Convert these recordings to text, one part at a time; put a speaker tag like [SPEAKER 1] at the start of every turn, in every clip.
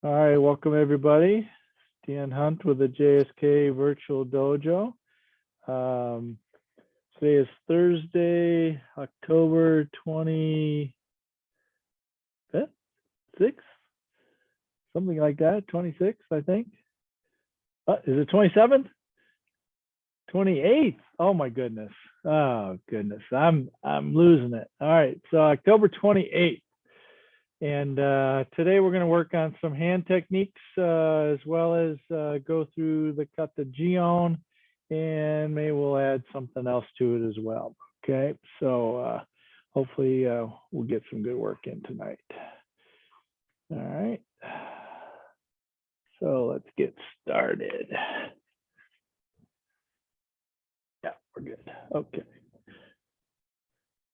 [SPEAKER 1] All right, welcome everybody. Dan Hunt with the JSKA Virtual Dojo. Um, Today is Thursday, October 25th, 6th, something like that, 26th, I think. Is it 27th? 28th. Oh my goodness. Oh goodness. I'm losing it. All right, so October 28th. And today we're going to work on some hand techniques as well as go through the Kata Jion, and maybe we'll add something else to it as well. Okay, so hopefully we'll get some good work in tonight. All right, so let's get started. Yeah, we're good. Okay.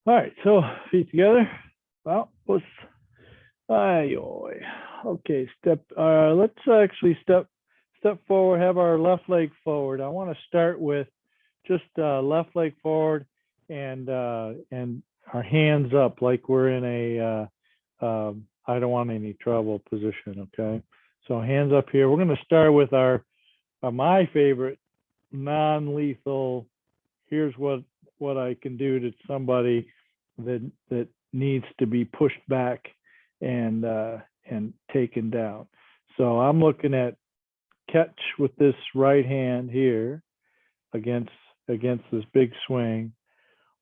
[SPEAKER 1] All right, so feet together. Well, let's. Okay, let's actually step forward, have our left leg forward. I want to start with just left leg forward and our hands up like we're in a I don't want any trouble position, okay? So hands up here. We're going to start with our my favorite non-lethal, here's what I can do to somebody that needs to be pushed back and taken down. So I'm looking at catch with this right hand here against this big swing,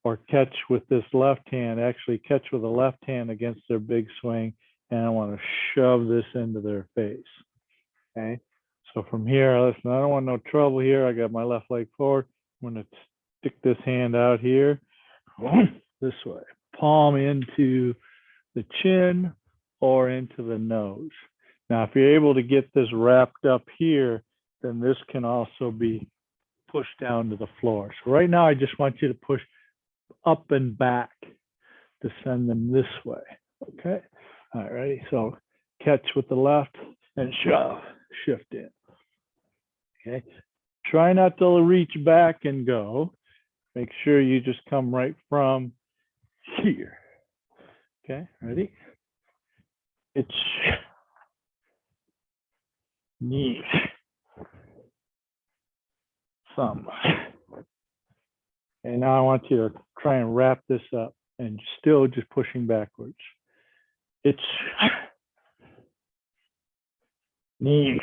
[SPEAKER 1] or catch with this left hand, actually catch with the left hand against their big swing, and I want to shove this into their face. Okay. So from here, listen, I don't want no trouble here. I got my left leg forward. I'm going to stick this hand out here this way, palm into the chin or into the nose. Now, if you're able to get this wrapped up here, then this can also be pushed down to the floor. So right now, I just want you to push up and back to send them this way. Okay. All right, ready? So catch with the left and shove, shift in. Okay. Try not to reach back and go. Make sure you just come right from here. Okay, ready? It's knee, thumb. And now I want you to try and wrap this up and still just pushing backwards. It's knee,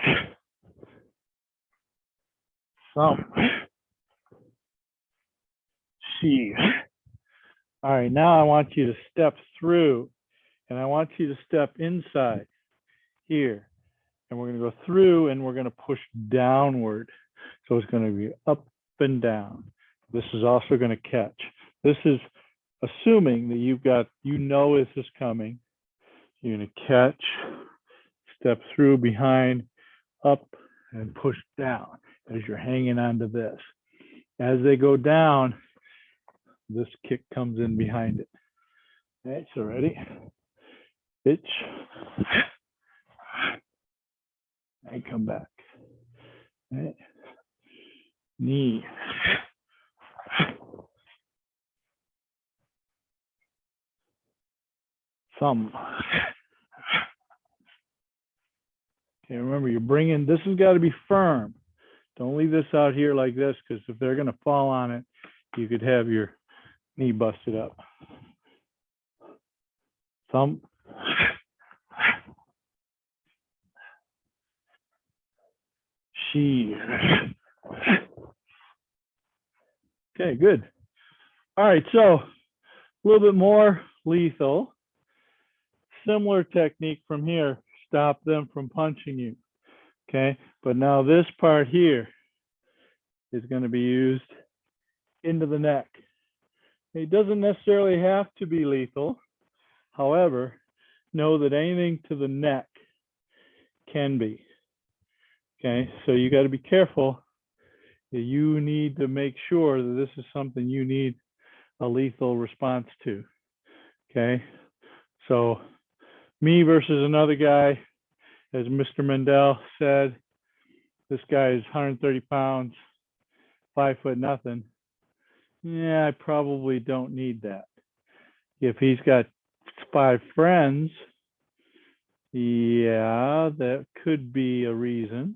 [SPEAKER 1] thumb, see. All right, now I want you to step through, and I want you to step inside here. And we're going to go through and we're going to push downward. So it's going to be up and down. This is also going to catch. This is assuming that you've got, this is coming. You're going to catch, step through, behind, up, and push down as you're hanging onto this. As they go down, this kick comes in behind it. Okay, so ready? Pitch. And come back. Right. Knee. Thumb. Okay, remember you're bringing, this has got to be firm. Don't leave this out here like this, because if they're going to fall on it, you could have your knee busted up. Thumb. Sheath. Okay, good. All right, so a little bit more lethal. Similar technique from here. Stop them from punching you. Okay, but now this part here is going to be used into the neck. It doesn't necessarily have to be lethal. However, know that anything to the neck can be. Okay, so you got to be careful. You need to make sure that this is something you need a lethal response to. Okay, so me versus another guy, as Mr. Mendel said, this guy is 130 pounds, 5 foot nothing. Yeah, I probably don't need that. If he's got 5 friends Yeah, that could be a reason.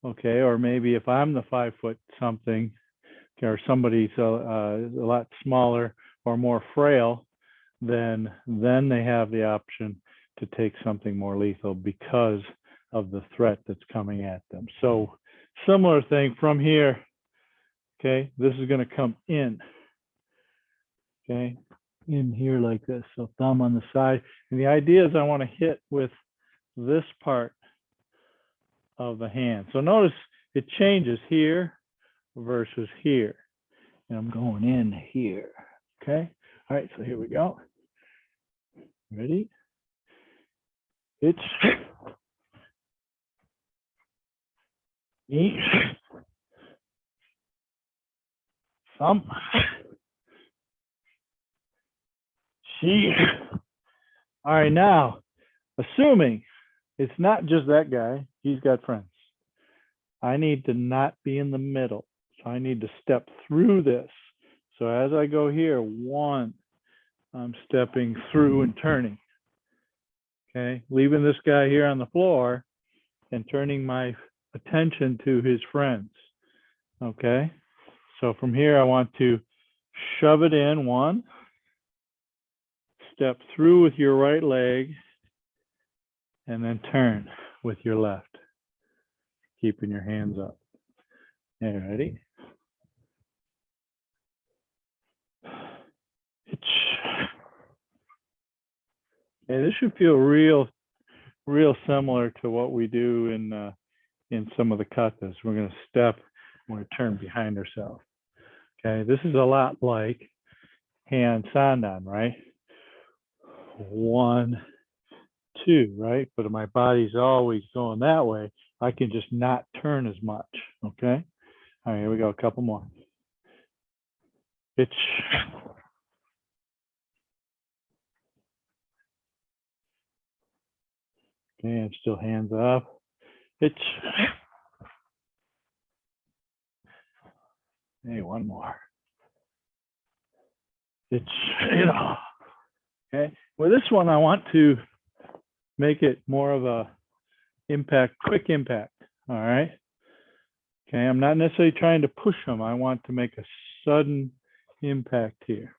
[SPEAKER 1] Okay, or maybe if I'm the 5 foot something, or somebody's a lot smaller or more frail, then they have the option to take something more lethal because of the threat that's coming at them. So similar thing from here. Okay, this is going to come in. Okay, in here like this. So thumb on the side. And the idea is I want to hit with this part of the hand. So notice it changes here versus here. And I'm going in here. Okay. All right. So here we go. Ready? It's me. Thumb. She. All right. Now, assuming it's not just that guy, he's got friends. I need to not be in the middle. So I need to step through this. So as I go here, one, I'm stepping through and turning. Okay, leaving this guy here on the floor and turning my attention to his friends. Okay, so from here I want to shove it in, one, step through with your right leg, and then turn with your left, keeping your hands up. Okay, ready? Okay, this should feel real similar to what we do in some of the katas. We're going to step, we're going to turn behind ourselves. Okay, this is a lot like hand sandan, right? 1, 2, right? But if my body's always going that way, I can just not turn as much. Okay. All right, here we go. A couple more. It's okay, and still hands up. It's hey, one more. It's okay. Well, this one I want to make it more of a impact, quick impact. All right. Okay, I'm not necessarily trying to push them. I want to make a sudden impact here.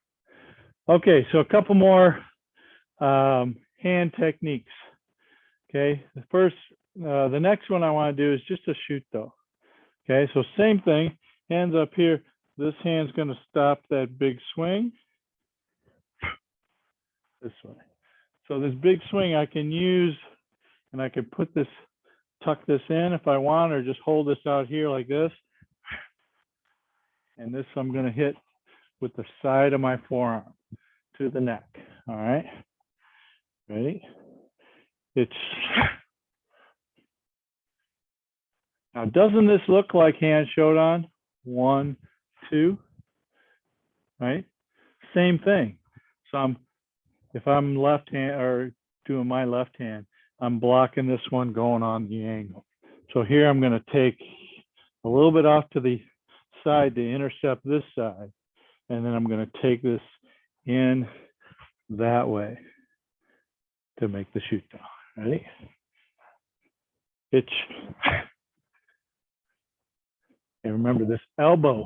[SPEAKER 1] Okay, so a couple more hand techniques. Okay, the next one I want to do is just a shoot though. Okay, so same thing, hands up here. This hand's going to stop that big swing this way. So this big swing I can use, and I can put this, tuck this in if I want, or just hold this out here like this. And this I'm going to hit with the side of my forearm to the neck. All right, ready? It's now, doesn't this look like hand shodan? 1, 2, right? Same thing. So if I'm left hand or doing my left hand, I'm blocking this one going on the angle. So here I'm going to take a little bit off to the side to intercept this side, and then I'm going to take this in that way to make the shoot down. Ready? It's and remember, this elbow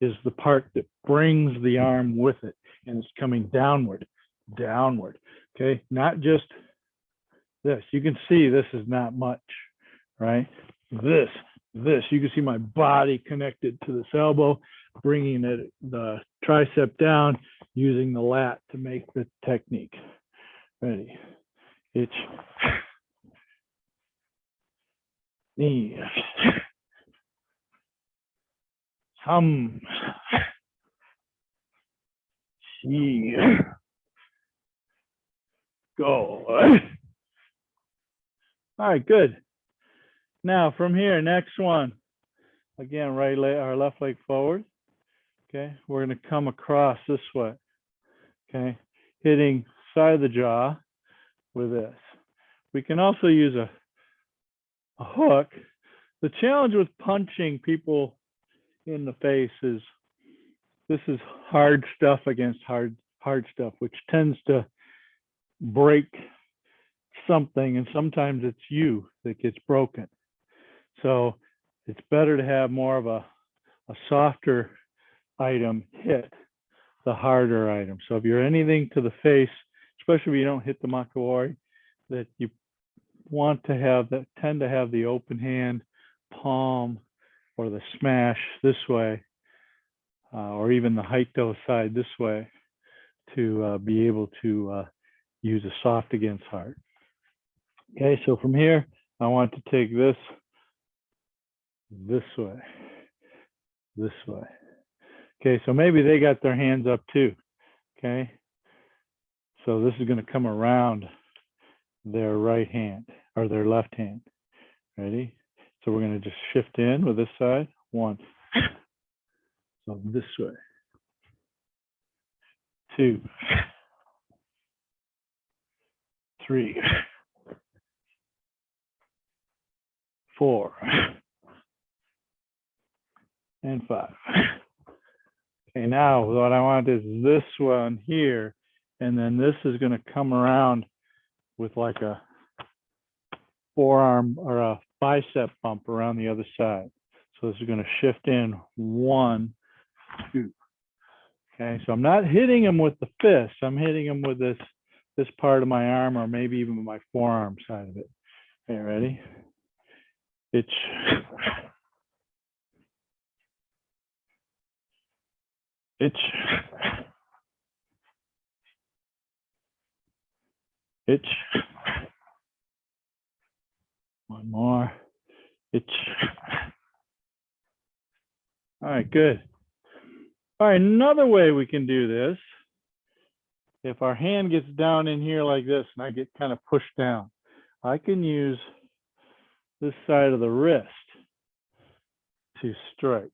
[SPEAKER 1] is the part that brings the arm with it, and it's coming downward, downward. Okay, not just this. You can see this is not much, right? This, you can see my body connected to this elbow, bringing the tricep down, using the lat to make the technique. Ready? It's knee. She go. All right, good. Now from here, next one. Again, right leg, our left leg forward. Okay, we're going to come across this way. Okay, hitting side of the jaw with this. We can also use a hook. The challenge with punching people in the face is this is hard stuff against hard stuff, which tends to break something, and sometimes it's you that gets broken. So it's better to have more of a softer item hit the harder item. So if you're anything to the face, especially if you don't hit the makawari, that you want to have that, tend to have the open hand, palm, or the smash this way, or even the haito side this way, to be able to use a soft against hard. Okay, so from here, I want to take this way, this way. Okay, so maybe they got their hands up too. Okay, so this is going to come around their right hand or their left hand. Ready? So we're going to just shift in with this side. 1. So this way. 2. 3. 4. And 5. Okay, now what I want is this one here, and then this is going to come around with like a forearm or a bicep bump around the other side. So this is going to shift in 1, 2. Okay, so I'm not hitting him with the fist. I'm hitting him with this part of my arm, or maybe even my forearm side of it. Okay, ready? Itch. Itch. Itch. One more. Itch. All right, good. All right, another way we can do this, if our hand gets down in here like this and I get kind of pushed down, I can use this side of the wrist to strike,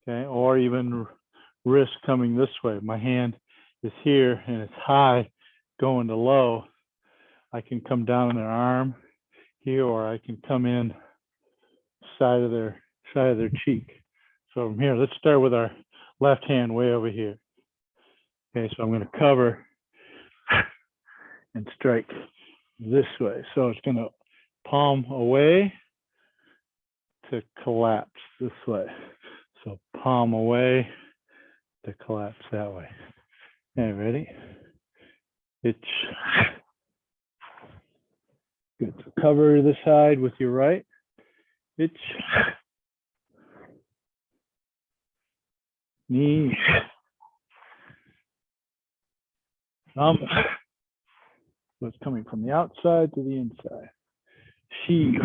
[SPEAKER 1] okay? Or even wrist coming this way. My hand is here and it's high going to low. I can come down on their arm here, or I can come in side of their cheek. So from here, let's start with our left hand way over here. Okay, so I'm going to cover and strike this way. So it's going to palm away to collapse this way. So palm away to collapse that way. Okay, ready? Itch. Good. So cover the side with your right. Itch. Knee. Thumb. So it's coming from the outside to the inside. She.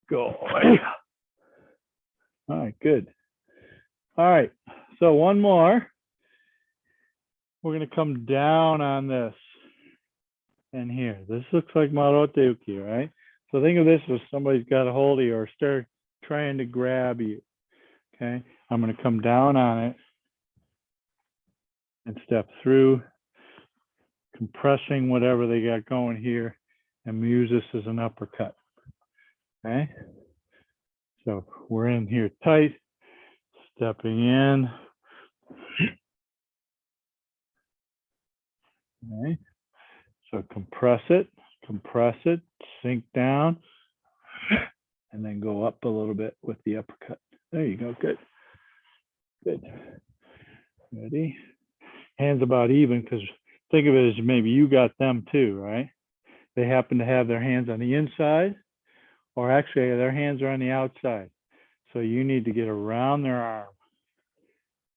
[SPEAKER 1] Go. All right, good. All right, so one more. We're going to come down on this and here. This looks like marote uki, right? So think of this as somebody's got a hold of you or start trying to grab you. Okay, I'm going to come down on it and step through, compressing whatever they got going here, and use this as an uppercut. Okay, so we're in here tight, stepping in. Okay, so compress it, sink down, and then go up a little bit with the uppercut. There you go, good. Good. Ready? Hands about even, because think of it as maybe you got them too, right? They happen to have their hands on the inside, or actually their hands are on the outside. So you need to get around their arm.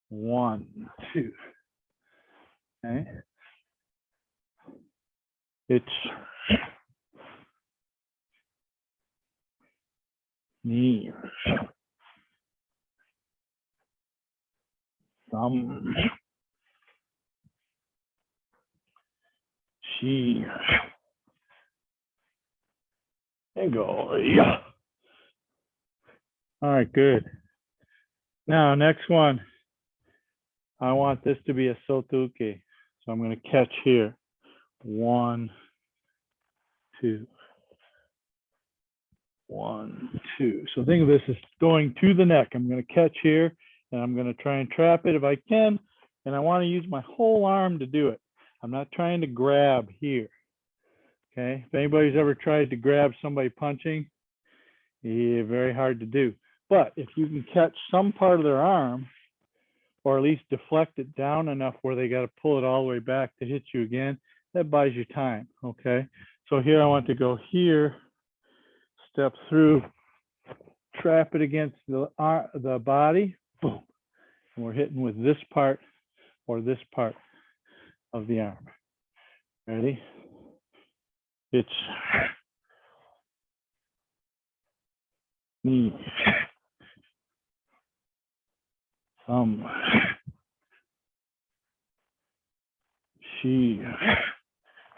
[SPEAKER 1] 1, 2. Okay. It's knee. Thumb. She. And go. Yeah. All right, good. Now, next one. I want this to be a Sotuki. So I'm going to catch here. 1, 2. 1, 2. So think of this as going to the neck. I'm going to catch here, and I'm going to try and trap it if I can. And I want to use my whole arm to do it. I'm not trying to grab here. Okay, if anybody's ever tried to grab somebody punching, yeah, very hard to do. But if you can catch some part of their arm, or at least deflect it down enough where they got to pull it all the way back to hit you again, that buys you time. Okay, so here I want to go here, step through, trap it against the body, boom, and we're hitting with this part or this part of the arm. Ready? It's knee, thumb, she.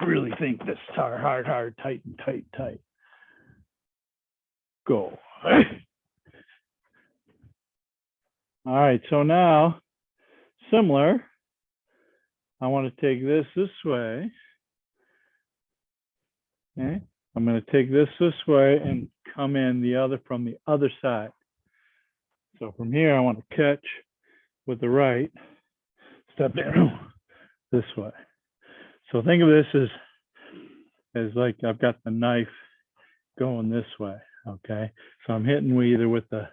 [SPEAKER 1] Really think this hard, tight, tight. Go. All right, so now, similar, I want to take this way. Okay, I'm going to take this way and come in from the other side. So from here, I want to catch with the right, step in this way. So think of this as like I've got the knife going this way. Okay, so I'm hitting either with the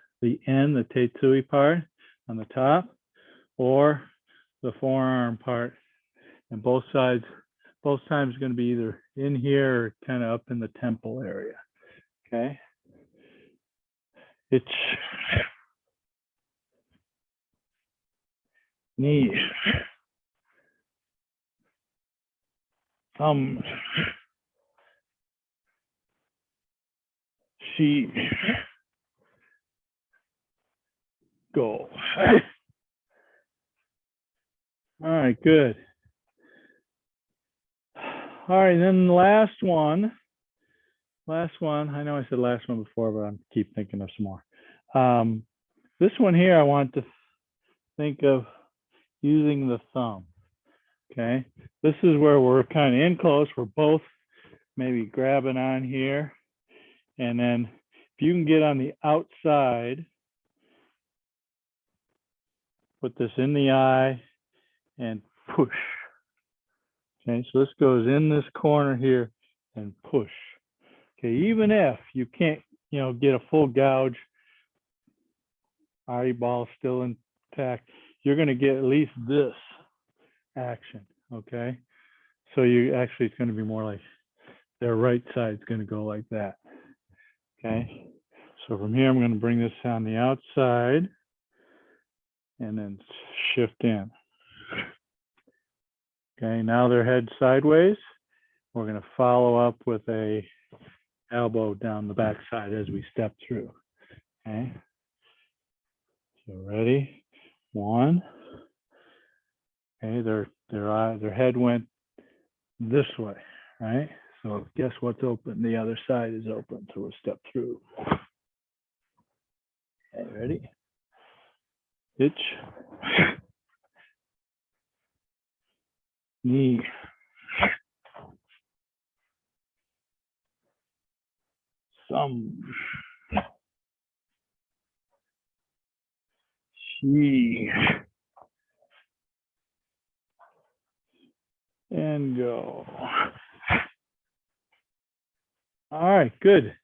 [SPEAKER 1] end, the tetsui part on the top, or the forearm part, and both times are going to be either in here or kind of up in the temple area. Okay, it's knee, thumb, she, go. All right, good. All right, then the last one. I know I said last one before, but I keep thinking of some more. This one here, I want to think of using the thumb. Okay, this is where we're kind of in close. We're both maybe grabbing on here, and then if you can get on the outside, put this in the eye and push. Okay, so this goes in this corner here and push. Okay, even if you can't, get a full gouge, eyeball still intact, you're going to get at least this action. Okay, so it's going to be more like their right side's going to go like that. Okay, so from here I'm going to bring this on the outside and then shift in. Okay, now they're head sideways. We're going to follow up with a elbow down the back side as we step through. Okay, so ready? One. Okay, their head went this way, right? So guess what's open? The other side is open, so we'll step through. Okay, ready? Hitch. Knee. Thumb. She. And go. All right, good.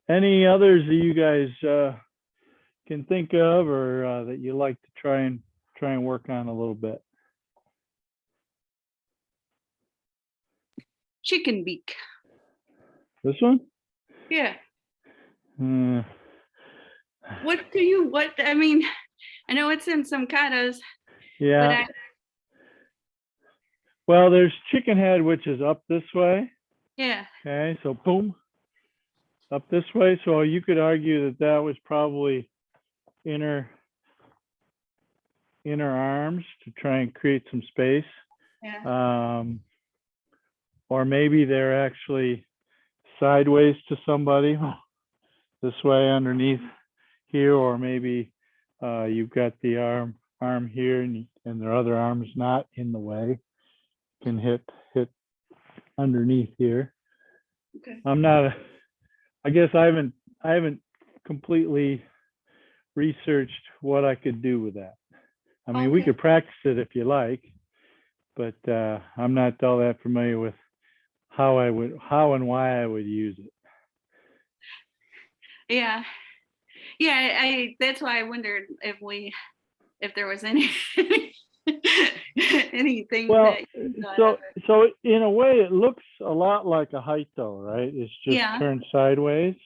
[SPEAKER 1] Any others that you guys can think of, or that you like to try and work on a little bit?
[SPEAKER 2] Chicken beak.
[SPEAKER 1] This one?
[SPEAKER 2] Yeah.
[SPEAKER 1] Uh,
[SPEAKER 2] I mean, I know it's in some katas.
[SPEAKER 1] yeah. Well, there's chicken head, which is up this way.
[SPEAKER 2] Yeah.
[SPEAKER 1] Okay, so boom, up this way. So you could argue that was probably inner arms to try and create some space.
[SPEAKER 2] Yeah.
[SPEAKER 1] Or maybe they're actually sideways to somebody this way underneath here, or maybe you've got the arm here and their other arm's not in the way. Can hit underneath here.
[SPEAKER 2] Okay.
[SPEAKER 1] I guess I haven't completely researched what I could do with that. I mean, we could practice it if you like. but I'm not all that familiar with how and why I would use it.
[SPEAKER 2] Yeah. Yeah, that's why I wondered if there was any anything
[SPEAKER 1] Well,
[SPEAKER 2] that you thought
[SPEAKER 1] so
[SPEAKER 2] of it.
[SPEAKER 1] so in a way, it looks a lot like a Haito, right? It's just
[SPEAKER 2] Yeah.
[SPEAKER 1] turned sideways.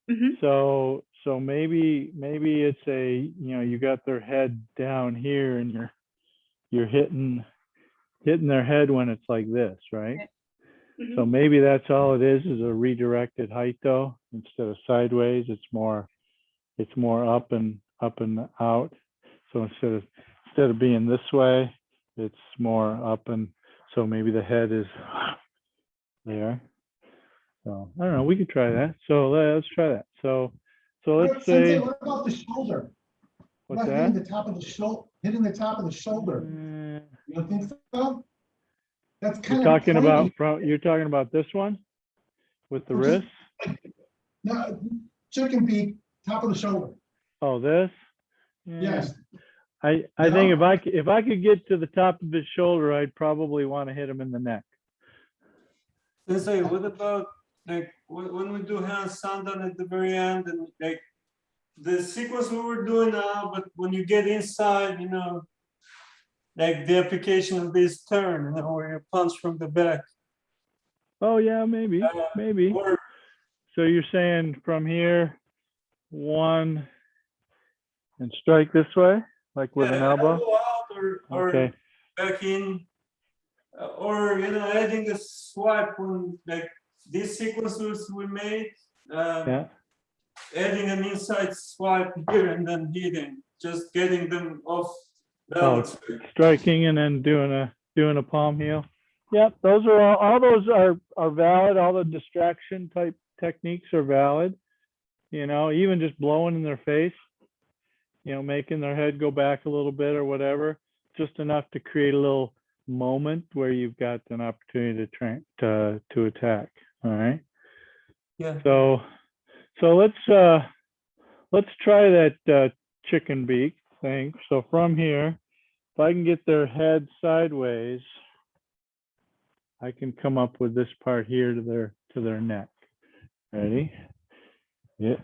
[SPEAKER 2] Hmm.
[SPEAKER 1] So maybe it's a, you got their head down here and you're hitting their head when it's like this, right?
[SPEAKER 2] Hmm.
[SPEAKER 1] So maybe that's all it is a redirected Haito instead of sideways. It's more up and out. So instead of being this way, it's more up, and so maybe the head is there. So I don't know. We could try that. So let's try that. So let's
[SPEAKER 3] Sensei,
[SPEAKER 1] say,
[SPEAKER 3] what about the shoulder?
[SPEAKER 1] what's
[SPEAKER 3] Not
[SPEAKER 1] that?
[SPEAKER 3] hitting the top of the shoulder, hitting the top of the shoulder. You don't think so? That's kind
[SPEAKER 1] You're
[SPEAKER 3] of pointy.
[SPEAKER 1] you're talking about this one with the
[SPEAKER 3] Or just-
[SPEAKER 1] wrist.
[SPEAKER 3] No, chicken beak, top of the shoulder.
[SPEAKER 1] Oh, this.
[SPEAKER 3] Yes.
[SPEAKER 1] I think if I could get to the top of his shoulder, I'd probably want to hit him in the neck.
[SPEAKER 4] Sensei, what about like when we do hand sandan at the very end, and like the sequence we were doing now, but when you get inside, like the application of this turn, where you punch from the back.
[SPEAKER 1] Oh yeah, maybe.
[SPEAKER 4] Or
[SPEAKER 1] So you're saying from here, one, and strike this way, like with an elbow?
[SPEAKER 4] out or
[SPEAKER 1] Okay.
[SPEAKER 4] back in, or adding a swipe on like these sequences we made.
[SPEAKER 1] Yeah.
[SPEAKER 4] Adding an inside swipe here and then hitting, just getting them off
[SPEAKER 1] Oh,
[SPEAKER 4] balance.
[SPEAKER 1] striking and then doing a palm heel. Yep, those are all those are valid. All the distraction type techniques are valid. Even just blowing in their face, making their head go back a little bit or whatever, just enough to create a little moment where you've got an opportunity to attack. All right.
[SPEAKER 4] Yeah.
[SPEAKER 1] So let's try that chicken beak thing. So from here, if I can get their head sideways, I can come up with this part here to their neck. Ready? Yes.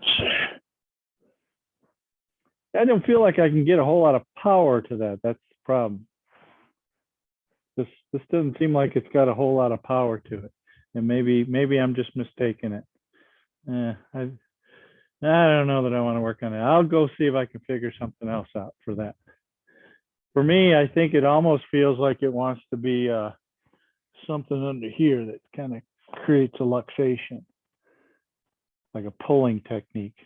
[SPEAKER 1] I don't feel like I can get a whole lot of power to that. That's the problem. This doesn't seem like it's got a whole lot of power to it, and maybe I'm just mistaking it. I don't know that I want to work on it. I'll go see if I can figure something else out for that. For me, I think it almost feels like it wants to be something under here that kind of creates a luxation, like a pulling technique,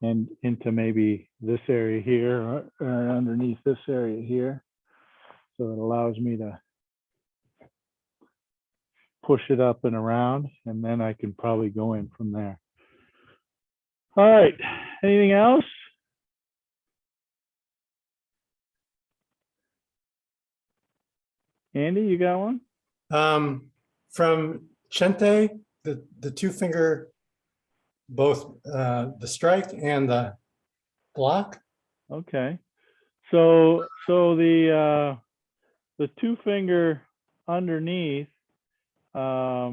[SPEAKER 1] and into maybe this area here or underneath this area here. So it allows me to push it up and around, and then I can probably go in from there. All right, anything else? Andy, you got one?
[SPEAKER 5] From Chente, the two finger, both the strike and the block.
[SPEAKER 1] Okay. So the two finger underneath, I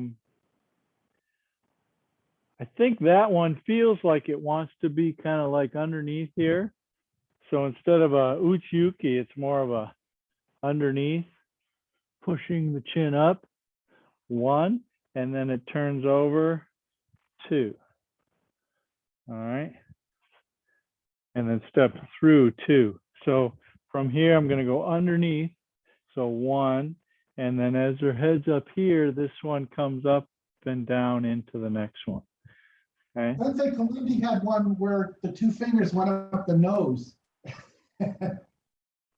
[SPEAKER 1] think that one feels like it wants to be kind of like underneath here. So instead of a uchi-uki, it's more of a underneath, pushing the chin up, 1, and then it turns over, 2. All right. And then step through 2. So from here, I'm going to go underneath. So 1, and then as their head's up here, this one comes up and down into the next one. Okay.
[SPEAKER 3] Sensei Kalindi had one where the two fingers went up the nose.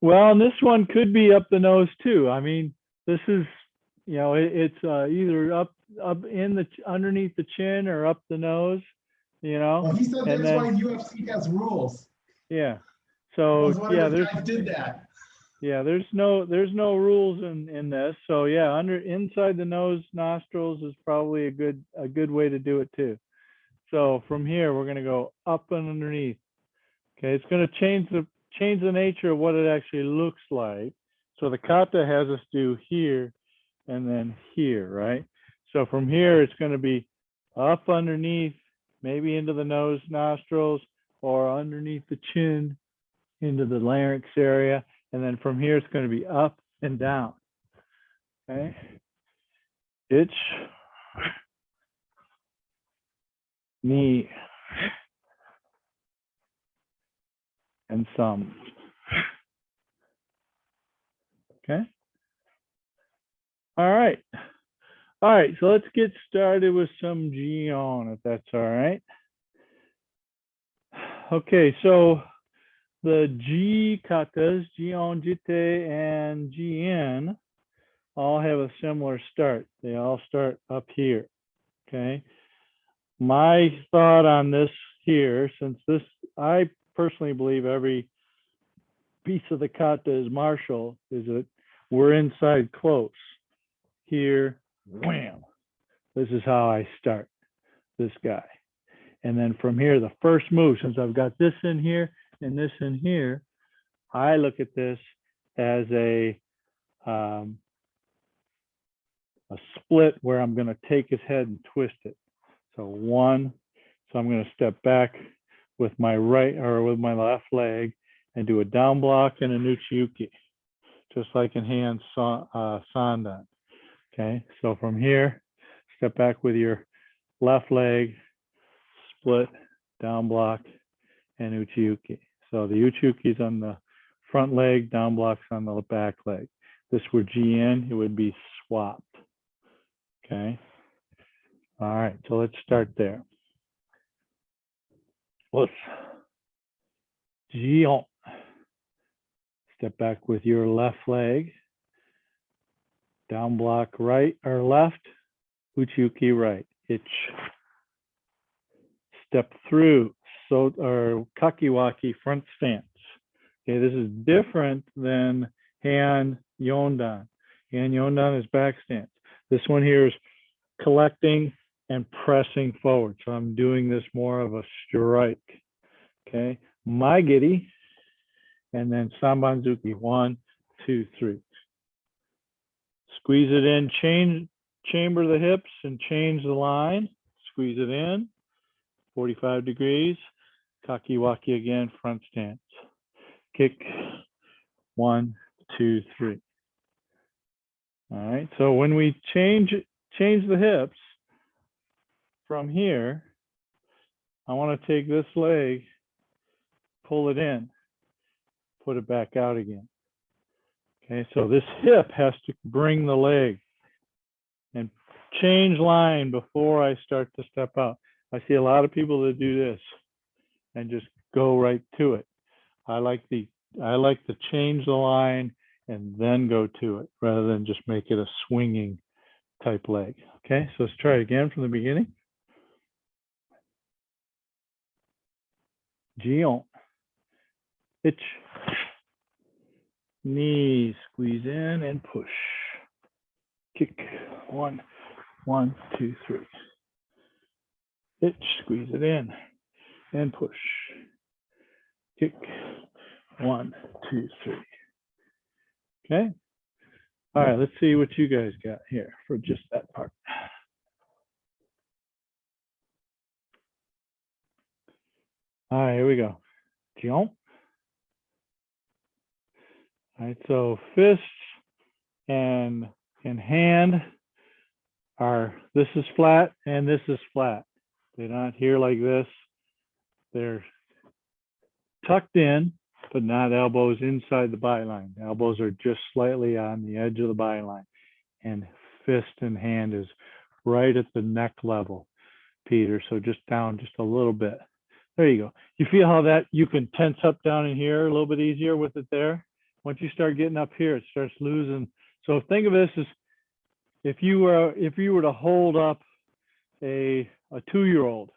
[SPEAKER 1] Well, and this one could be up the nose too. I mean, this is, it's either up in the underneath the chin or up the nose,
[SPEAKER 3] Well, he said
[SPEAKER 1] and
[SPEAKER 3] that's
[SPEAKER 1] then,
[SPEAKER 3] why UFC has rules.
[SPEAKER 1] yeah. So
[SPEAKER 3] Because one
[SPEAKER 1] yeah,
[SPEAKER 3] of his
[SPEAKER 1] there's
[SPEAKER 3] guys did that.
[SPEAKER 1] yeah, there's no rules in this. So yeah, inside the nose nostrils is probably a good way to do it too. So from here, we're going to go up and underneath. Okay, it's going to change the nature of what it actually looks like. So the kata has us do here and then here, right? So from here, it's going to be up underneath, maybe into the nose, nostrils, or underneath the chin, into the larynx area. And then from here, it's going to be up and down. Okay. Itch, knee, and thumb. Okay. All right. All right. So let's get started with some Jion, if that's all right. Okay. So the G katas, Jion, Jite, and Jian all have a similar start. They all start up here. Okay. My thought on this here, since this, I personally believe every piece of the kata is martial, is that we're inside close. Here, wham. This is how I start this guy. And then from here, the first move, since I've got this in here and this in here, I look at this as a split where I'm going to take his head and twist it. So one, so I'm going to step back with my right or with my left leg and do a down block and a Nuchiyuki, just like in hand sandan. Okay, so from here, step back with your left leg, split, down block, and Uchiyuki. So the Uchiyuki is on the front leg, down blocks on the back leg. This were GN, it would be swapped. Okay. All right, so let's start there. Let's Jion. Step back with your left leg, down block right or left, Uchiyuki right. Itch. Step through, so or kakiwaki front stance. Okay, this is different than hand yondan. Hand yondan is back stance. This one here is collecting and pressing forward. So I'm doing this more of a strike. Okay, Maigiri, and then Sambanzuki. 1, 2, 3. Squeeze it in, chamber the hips and change the line. Squeeze it in, 45 degrees. Kakiwaki again, front stance. Kick, 1, 2, 3. All right, so when we change the hips from here, I want to take this leg, pull it in, put it back out again. Okay, so this hip has to bring the leg and change line before I start to step out. I see a lot of people that do this and just go right to it. I like to change the line and then go to it rather than just make it a swinging type leg. Okay, so let's try it again from the beginning. Jion. Itch. Knee, squeeze in and push. Kick. 1, 1, 2, 3. Itch, squeeze it in and push. Kick. 1, 2, 3. Okay. All right, let's see what you guys got here for just that part. All right, here we go. Jion. All right, so fists and hand are, this is flat and this is flat. They're not here like this. They're tucked in, but not elbows inside the byline. The elbows are just slightly on the edge of the byline. And fist and hand is right at the neck level, Peter. So just down just a little bit. There you go. You feel how that you can tense up down in here a little bit easier with it there? Once you start getting up here, it starts losing. So think of this as if you were to hold up a 2-year-old,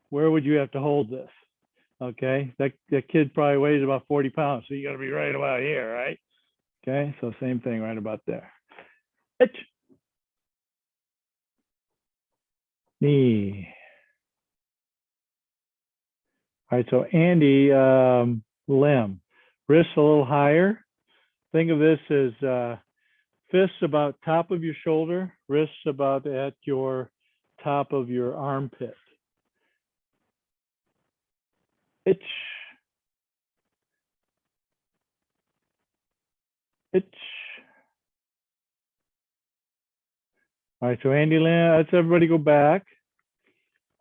[SPEAKER 1] where would you have to hold this? Okay, that kid probably weighs about 40 pounds, so you got to be right about here, right? Okay, so same thing right about there. Itch. Knee. All right, so Andy, limb. Wrists a little higher, think of this as fists about top of your shoulder, wrists about at your top of your armpit. Itch. Itch. All right, so Andy Lim, let's everybody go back.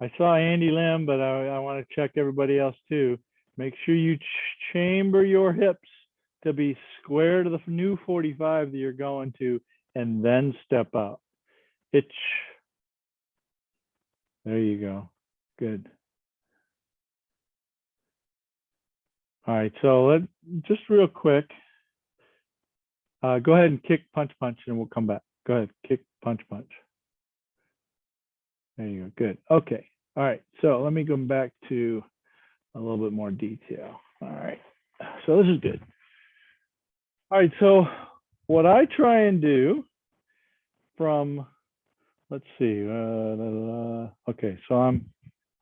[SPEAKER 1] I saw Andy Lim, but I want to check everybody else too. Make sure you chamber your hips to be square to the new 45 that you're going to, and then step out. Itch. There you go. Good. All right, so just real quick, go ahead and kick, punch, punch, and we'll come back. Go ahead, kick, punch, punch. There you go, good. Okay, all right, so let me go back to a little bit more detail. All right, so this is good. All right, so what I try and do from, let's see, okay, so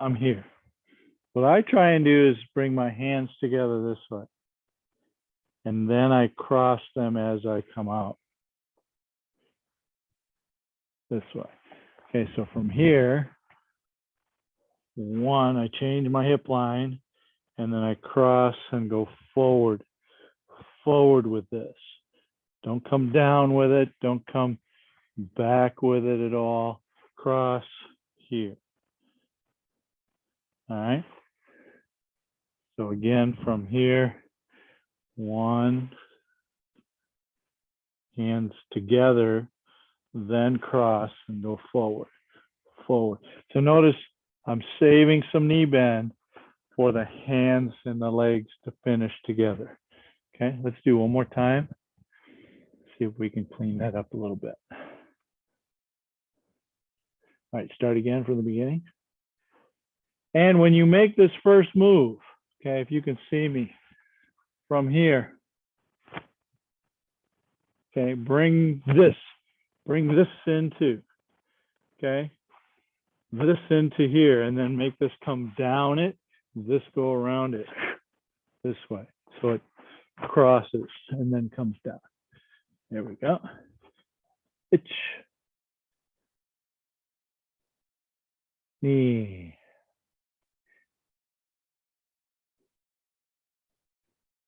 [SPEAKER 1] I'm here. What I try and do is bring my hands together this way, and then I cross them as I come out this way. Okay, so from here, one, I change my hip line, and then I cross and go forward with this. Don't come down with it. Don't come back with it at all. Cross here. All right. So again, from here, one, hands together, then cross and go forward. So notice I'm saving some knee bend for the hands and the legs to finish together. Okay, let's do one more time. See if we can clean that up a little bit. All right, start again from the beginning. And when you make this first move, okay, if you can see me from here, okay, bring this into, okay, this into here, and then make this come down it, this go around it this way. So it crosses and then comes down. There we go. Itch. Knee.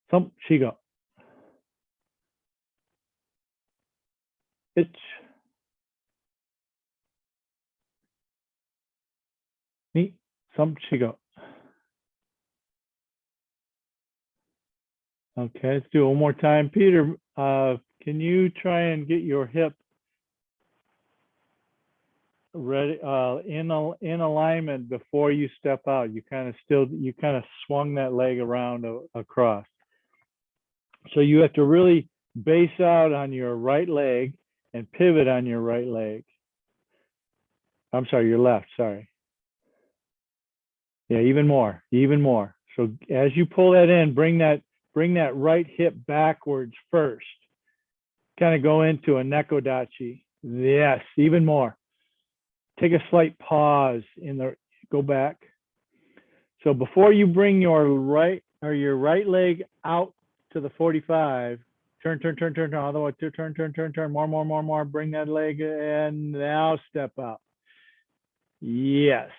[SPEAKER 1] Thump, shigo. Itch. Knee. Thump, shigo. Okay, let's do it one more time. Peter, can you try and get your hip ready in alignment before you step out? You kind of swung that leg around across. So you have to really base out on your right leg and pivot on your right leg. I'm sorry, your left, sorry. Yeah, even more. So as you pull that in, bring that right hip backwards first. Kind of go into a nekodachi. Yes, even more. Take a slight pause go back. So before you bring your right leg out to the 45, turn all the way to turn, more, bring that leg and now step out. Yes.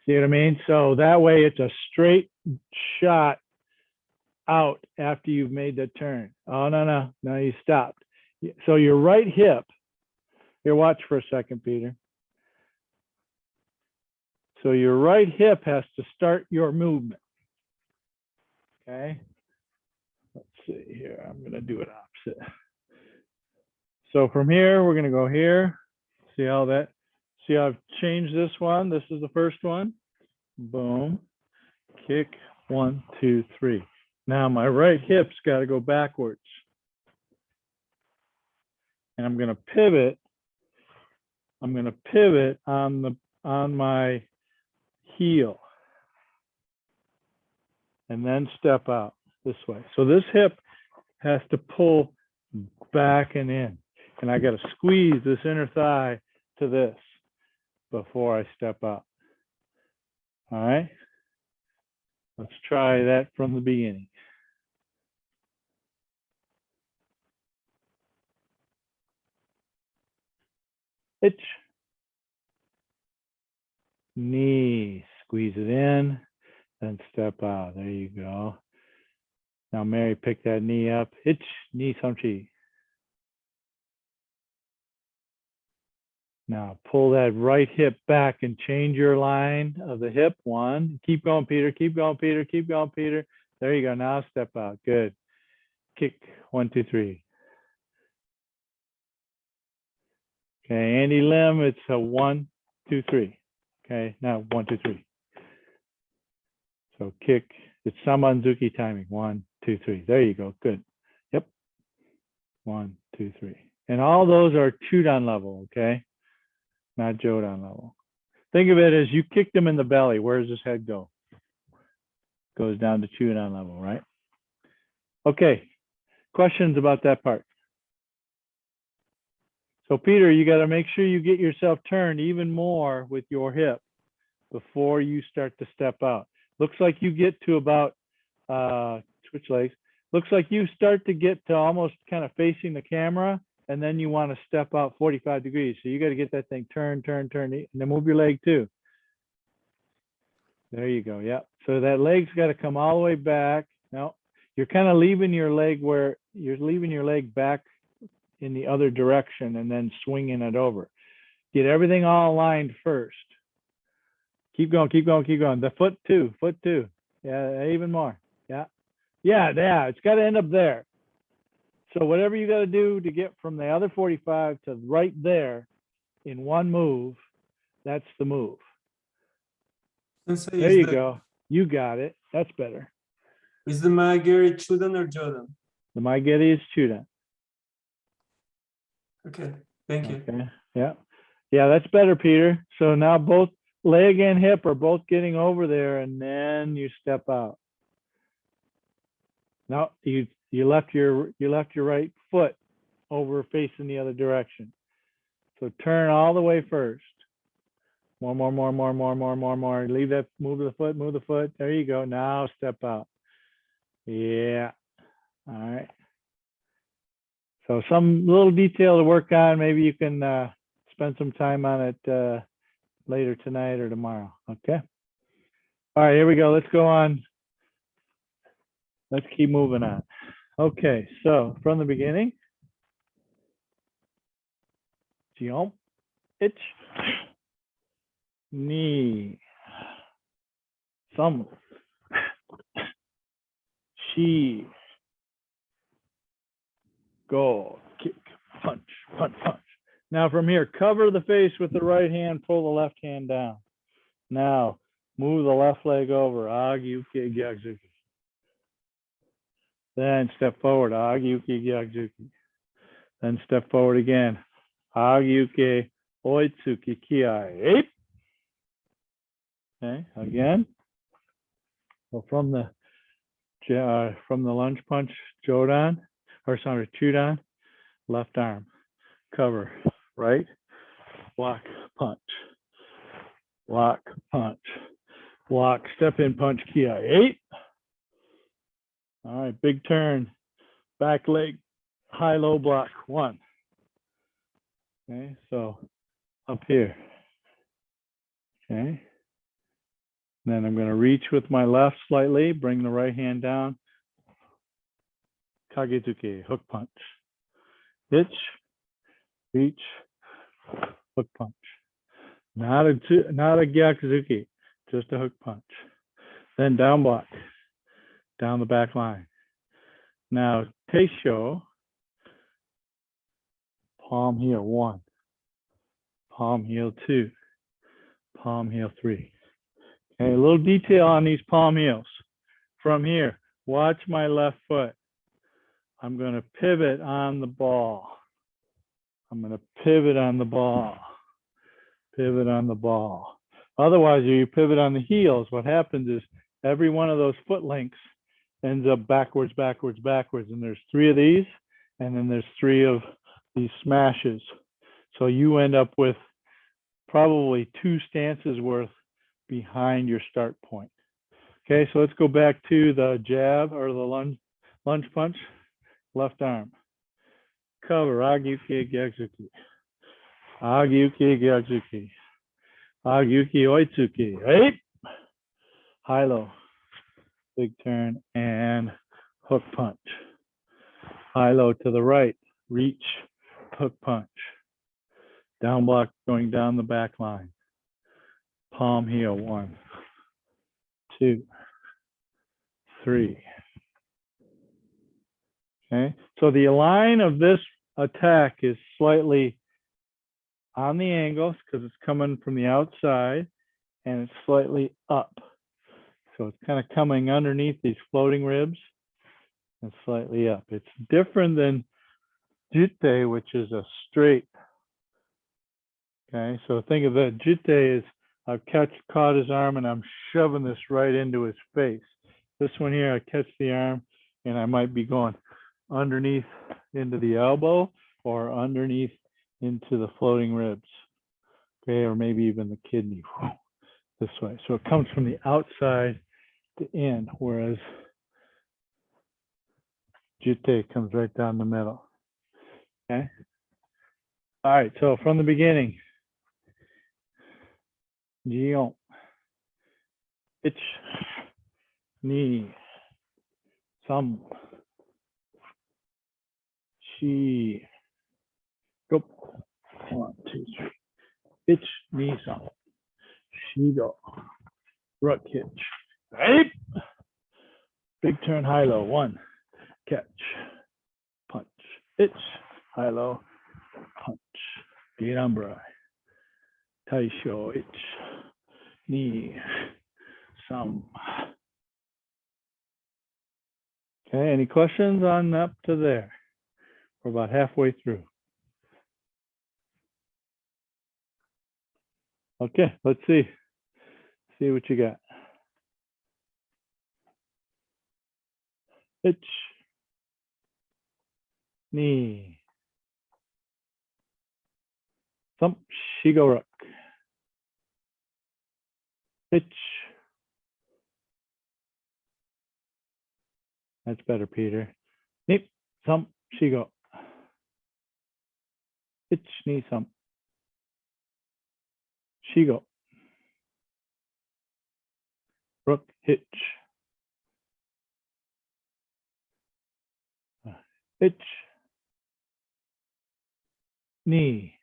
[SPEAKER 1] See what I mean? So that way it's a straight shot out after you've made the turn. Oh, no, you stopped. So your right hip, here, watch for a second, Peter. So your right hip has to start your movement. Okay. Let's see here. I'm going to do it opposite. So from here, we're going to go here. See how I've changed this one. This is the first one. Boom. Kick. 1, 2, 3. Now my right hip's got to go backwards. And I'm going to pivot. I'm going to pivot on my heel. And then step out this way. So this hip has to pull back and in. And I got to squeeze this inner thigh to this before I step out. All right. Let's try that from the beginning. itch, knee, squeeze it in, then step out. There you go. Now, Mary, pick that knee up. Itch, knee, samchi. Now, pull that right hip back and change your line of the hip. One. Keep going, Peter. Keep going, Peter. Keep going, Peter. There you go. Now, step out. Good. Kick. 1, 2, 3. Okay, Andy Lim, it's a 1, 2, 3. Okay, now 1, 2, 3. So kick, it's Samanzuki timing. 1, 2, 3. There you go. Good. Yep. 1, 2, 3. And all those are Chudan level, okay? Not Jodan level. Think of it as you kicked him in the belly. Where does his head go? Goes down to Chudan level, right? Okay. Questions about that part? So Peter, you got to make sure you get yourself turned even more with your hip before you start to step out. Looks like you get to about, switch legs. Looks like you start to get to almost kind of facing the camera, and then you want to step out 45 degrees. So you got to get that thing turn, and then move your leg too. There you go. Yep. So that leg's got to come all the way back. No, you're kind of leaving your leg where you're leaving your leg back in the other direction and then swinging it over. Get everything all aligned first. Keep going, keep going, keep going. The foot too. Yeah, even more. Yeah. It's got to end up there. So whatever you got to do to get from the other 45 to right there in one move, that's the move.
[SPEAKER 4] Sensei,
[SPEAKER 1] There you go. You got it. That's better.
[SPEAKER 4] Is the Maegiri Chudan or Jodan?
[SPEAKER 1] The Maegiri is Chudan.
[SPEAKER 4] Okay, thank you.
[SPEAKER 1] Okay. Yeah. Yeah, that's better, Peter. So now both leg and hip are both getting over there, and then you step out. Now you left your right foot over facing the other direction. So turn all the way first. More. Leave that, move the foot. There you go. Now step out. Yeah. All right. So some little detail to work on. Maybe you can spend some time on it later tonight or tomorrow. Okay. All right, here we go. Let's go on. Let's keep moving on. Okay, so from the beginning. Jion, itch, knee, thumb, she, go, kick, punch. Now from here, cover the face with the right hand, pull the left hand down. Now move the left leg over, Agyuke Gyakuzuki. Then step forward, Agyuke Gyakuzuki. Then step forward again, Agyuke Oitsuki Kiai. Okay, again. So from the lunge punch, Jodan, or sorry, Chudan, left arm, cover, right, block, punch, block, step in, punch, Kiai, 8. All right, big turn, back leg, high, low block, 1. Okay, so up here. Okay. Then I'm going to reach with my left slightly, bring the right hand down. Kagezuke, hook punch. Hitch, reach, hook punch. Not a Gyakuzuki, just a hook punch. Then down block, down the back line. Now Teisho, palm heel 1, palm heel 2, palm heel 3. Okay, a little detail on these palm heels. From here, watch my left foot. I'm going to pivot on the ball. Pivot on the ball. Otherwise, if you pivot on the heels, what happens is every one of those foot links ends up backwards. And there's 3 of these, and then there's 3 of these smashes. So you end up with probably 2 stances worth behind your start point. Okay, so let's go back to the jab or the lunge punch. Left arm, cover, Agyuke Gyakuzuki. Agyuki Gyatsuki. Agyuki Oitsuki. Right? High low. Big turn and hook punch. High low to the right. Reach. Hook punch. Down block going down the back line. Palm heel. 1, 2, 3. Okay. So the line of this attack is slightly on the angles because it's coming from the outside and it's slightly up. So it's kind of coming underneath these floating ribs and slightly up. It's different than jute, which is a straight. Okay, so think of that. Jute is I've caught his arm and I'm shoving this right into his face. This one here, I catch the arm and I might be going underneath into the elbow or underneath into the floating ribs. Okay, or maybe even the kidney this way. So it comes from the outside to in, whereas jute comes right down the middle. Okay. All right, so from the beginning, Jion, ich, ni, sam, shi, go. 1, 2, 3. Ich, ni, sam, shi, go. Rook hitch. Right? Big turn, high low. 1, catch, punch, ich, high low, punch. Girambra. Taisho, ich, ni, sam. Okay, any questions on up to there? We're about halfway through. Okay, let's see. See what you got. Ich, ni, sam, shigo rook. Ich. That's better, Peter. Nip, sam, shigo. Ich, ni, sam. Shigo. Rook, hitch. Ich, knee.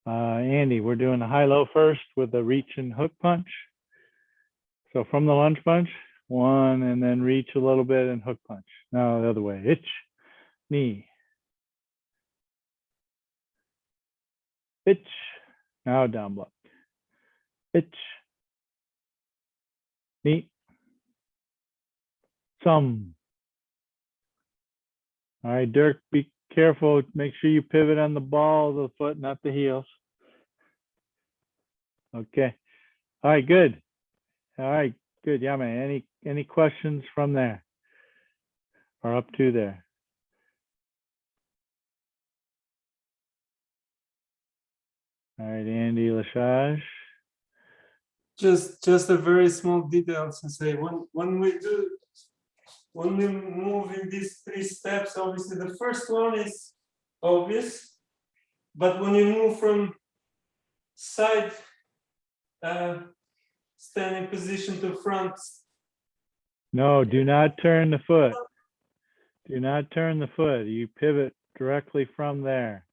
[SPEAKER 1] Andy, we're doing the high-low first with the reach and hook punch. So from the lunge punch, 1, and then reach a little bit and hook punch. No, the other way. Ich, knee. Ich. Now down block. Ich, knee. Some. All right, Dirk, be careful. Make sure you pivot on the ball of the foot, not the heels. Okay. All right, good. All right, good. Yeah, man. Any questions from there or up to there? All right, Andy Lashage.
[SPEAKER 4] Just a very small detail to say when we move in these 3 steps, obviously the first one is obvious, but when you move from side standing position to front.
[SPEAKER 1] No, do not turn the foot. Do not turn the foot. You pivot directly from there.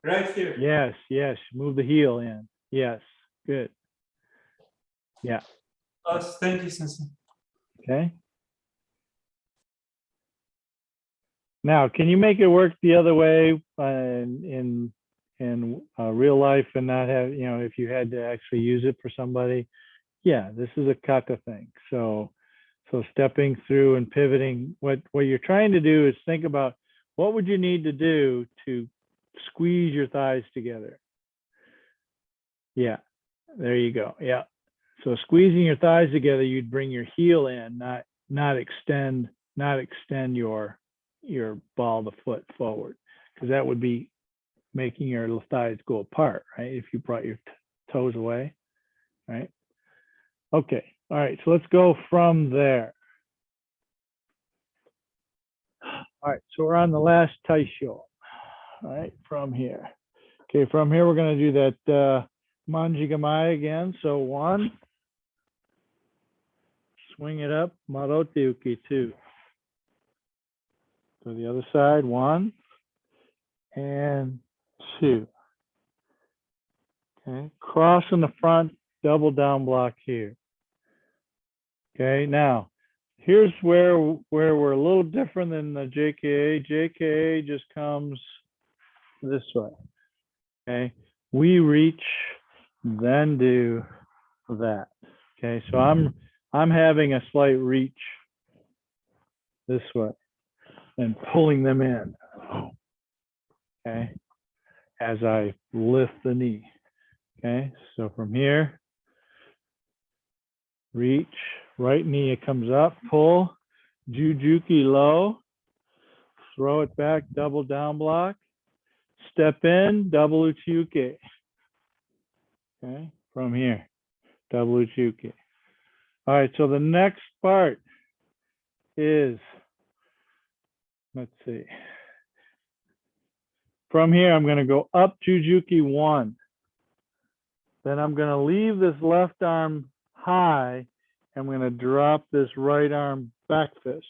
[SPEAKER 4] Right here.
[SPEAKER 1] Yes, yes. Move the heel in. Yes, good. Yeah.
[SPEAKER 4] Thank you, Sensei.
[SPEAKER 1] Okay. Now, can you make it work the other way in real life and not have, if you had to actually use it for somebody? Yeah, this is a kata thing. So stepping through and pivoting, what you're trying to do is think about what would you need to do to squeeze your thighs together. Yeah, there you go. Yeah. So squeezing your thighs together, you'd bring your heel in, not extend your ball of the foot forward, because that would be making your thighs go apart, right? If you brought your toes away, right? Okay, all right, so let's go from there. All right, so we're on the last taisho. All right, from here. Okay, from here, we're going to do that Manjigamai again. So 1, swing it up, Marote Uki, 2. To the other side, 1 and 2. Okay, cross in the front, double down block here. Okay, now here's where we're a little different than the JKA. JKA just comes this way. Okay, we reach, then do that. Okay, so I'm having a slight reach this way and pulling them in. Okay, as I lift the knee. Okay, so from here, reach, right knee, it comes up, pull, Jujuki low, throw it back, double down block, step in, double uchiuke. Okay, from here, double uchiuke. All right, so the next part is, let's see. From here, I'm going to go up Jujuki 1. Then I'm going to leave this left arm high. I'm going to drop this right arm back fist.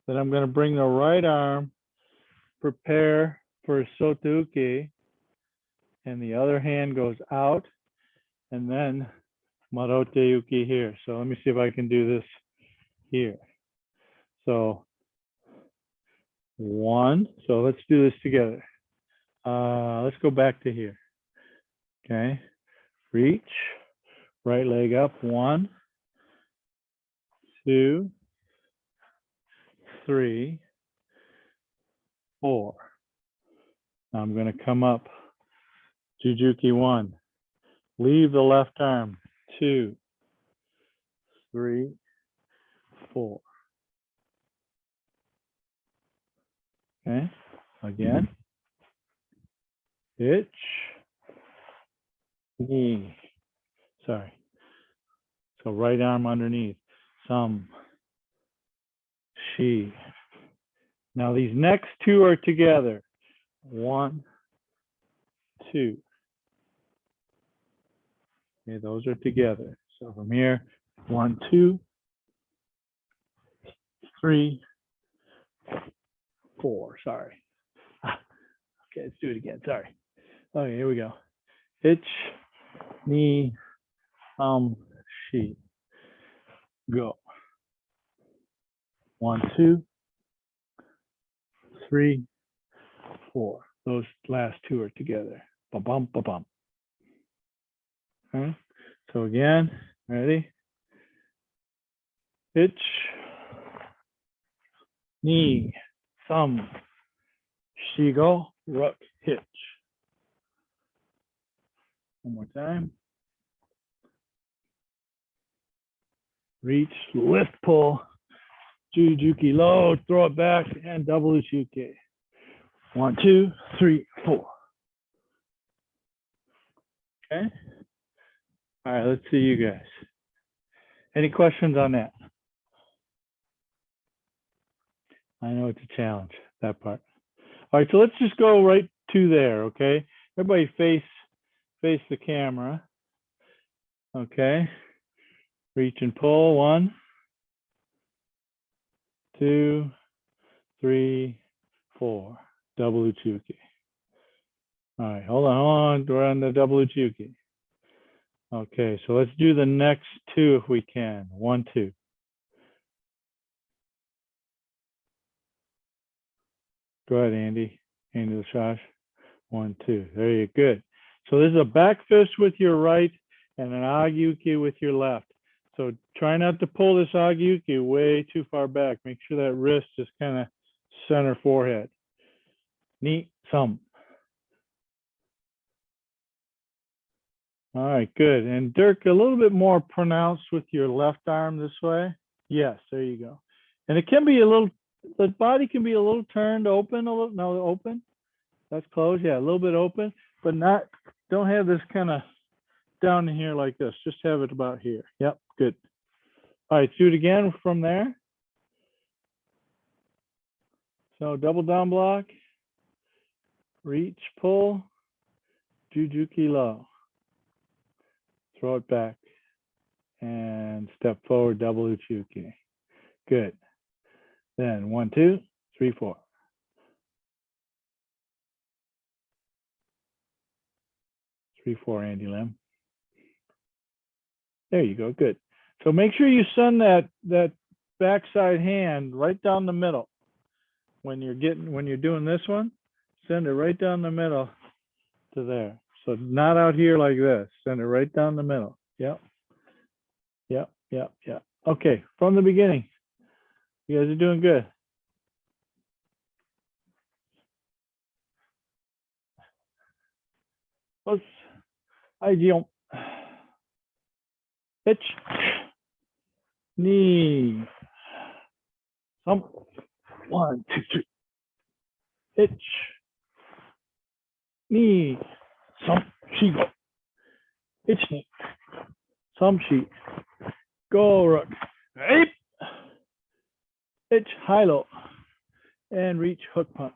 [SPEAKER 1] Then I'm going to bring the right arm, prepare for Sotuki, and the other hand goes out, and then Marote Uki here. So let me see if I can do this here. So 1, so let's do this together. Let's go back to here. Okay, reach, right leg up, 1, 2, 3, 4. Now I'm going to come up, Jujuki 1, leave the left arm, 2, 3, 4. Okay, again, hitch, knee, sorry. So right arm underneath, some, she. Now these next 2 are together. 1, 2. Okay, those are together. So from here, 1, 2, 3, 4. Sorry. Okay, let's do it again. Sorry. Okay, here we go. Hitch, knee, she. Go. 1, 2, 3, 4. Those last 2 are together. Ba bum ba bum. Okay. So again, ready? Hitch, knee, thumb, shigo, rook, hitch. One more time. Reach, lift, pull, Jujuki low, throw it back, and double uchiuke. 1, 2, 3, 4. Okay. All right, let's see you guys. Any questions on that? I know it's a challenge, that part. All right, so let's just go right to there, okay? Everybody face the camera. Okay. Reach and pull. 1, 2, 3, 4. Double uchiuke. All right, hold on. We're on the double uchiuke. Okay, so let's do the next 2 if we can. 1, 2. Go ahead, Andy. Andy Lashash. 1, 2. There you go. Good. So this is a back fist with your right and an agyuki with your left. So try not to pull this agyuki way too far back. Make sure that wrist is kind of center forehead. Knee, thumb. All right, good. And Dirk, a little bit more pronounced with your left arm this way. Yes, there you go. And it can be a little, the body can be a little turned open, open. That's closed, yeah, a little bit open, but not, don't have this kind of down in here like this. Just have it about here. Yep, good. All right, do it again from there. So double down block, reach, pull, Jujuki low. Throw it back and step forward, double Uchuki. Good. Then 1, 2, 3, 4. Three, 4, Andy Lim. There you go. Good. So make sure you send that backside hand right down the middle. When you're doing this one, send it right down the middle to there. So not out here like this. Send it right down the middle. Yep. Yep. Yep. Yep. Okay. From the beginning. You guys are doing good. Let's. Hi, Jion. Pitch. Knee. Thump. 1, 2, 3. Pitch. Knee. Thump. Shigo. Pitch knee. Thump sheet. Go rook. Ape. Pitch high low. And reach hook punch.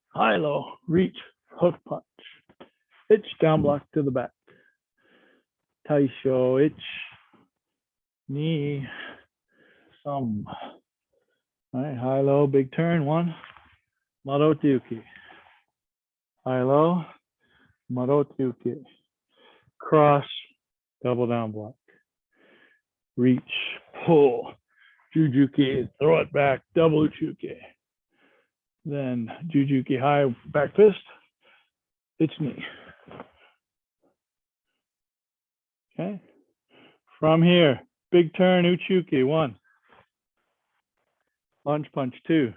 [SPEAKER 1] High low. Reach hook punch. Pitch down block to the back. Taisho. Itch. Knee. Some. All right, high, low, big turn, 1. Marotuki. High, low, Marotuki. Cross, double down block. Reach, pull, Jujuki, throw it back, double Uchuki. Then Jujuki high, back fist, it's knee. Okay. From here, big turn, Uchuki, 1. Lunge punch 2.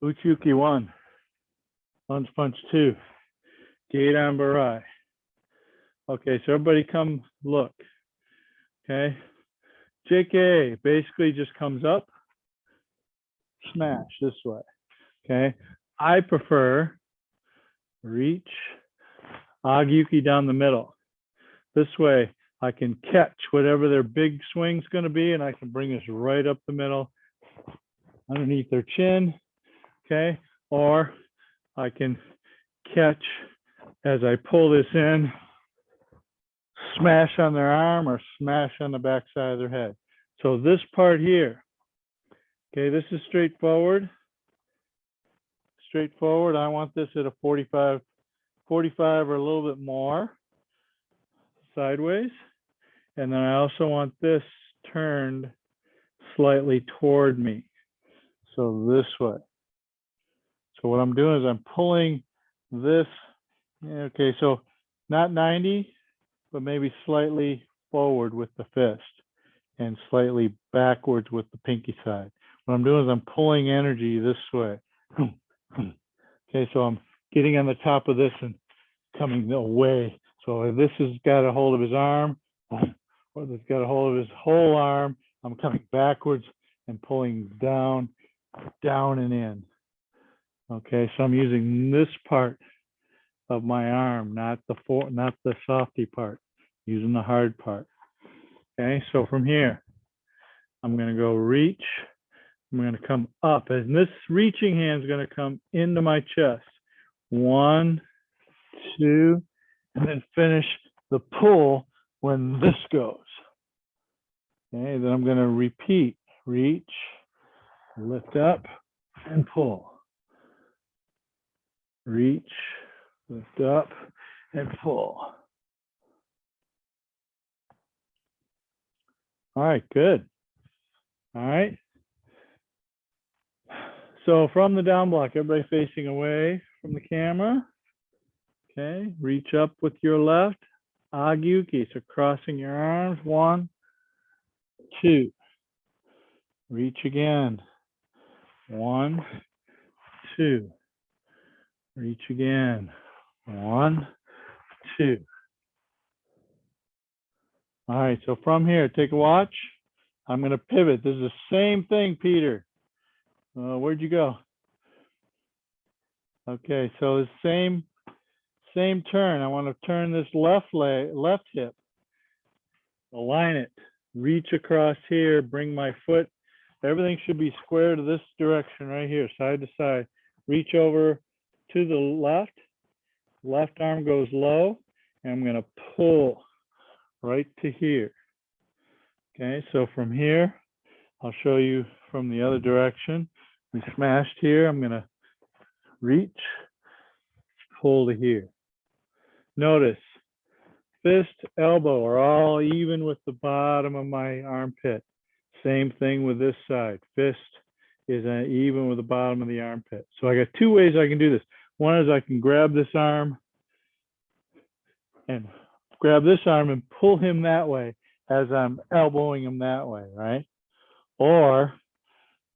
[SPEAKER 1] Uchuki 1. Lunge punch 2. Gate on Barai. Okay, so everybody come look. Okay. JKA basically just comes up, smash this way. Okay. I prefer reach, Agyuki down the middle. This way I can catch whatever their big swing's going to be, and I can bring this right up the middle, underneath their chin, okay? Or I can catch as I pull this in, smash on their arm or smash on the back side of their head. So this part here, okay, this is straightforward. Straightforward, I want this at a 45 or a little bit more sideways. And then I also want this turned slightly toward me. So this way. So what I'm doing is I'm pulling this, okay, so not 90, but maybe slightly forward with the fist and slightly backwards with the pinky side. What I'm doing is I'm pulling energy this way. Okay, so I'm getting on the top of this and coming away. So this has got a hold of his arm, or this got a hold of his whole arm. I'm coming backwards and pulling down and in. Okay, so I'm using this part of my arm, not the softy part, using the hard part. Okay, so from here, I'm going to go reach. I'm going to come up, and this reaching hand is going to come into my chest. 1, 2, and then finish the pull when this goes. Okay, then I'm going to repeat. Reach, lift up, and pull. Reach, lift up, and pull. All right, good. All right. So from the down block, everybody facing away from the camera. Okay, reach up with your left. Agyuki, so crossing your arms. 1, 2. Reach again. 1, 2. Reach again. 1, 2. All right, so from here, take a watch. I'm going to pivot. This is the same thing, Peter. Where'd you go? Okay, so the same turn. I want to turn this left hip. Align it. Reach across here. Bring my foot. Everything should be square to this direction right here, side to side. Reach over to the left arm goes low, and I'm gonna pull right to here. Okay, so from here, I'll show you from the other direction. We smashed here, I'm gonna reach, pull to here. Notice, fist, elbow are all even with the bottom of my armpit. Same thing with this side. Fist is even with the bottom of the armpit. So I got two ways I can do this. One is I can grab this arm and pull him that way as I'm elbowing him that way, right? Or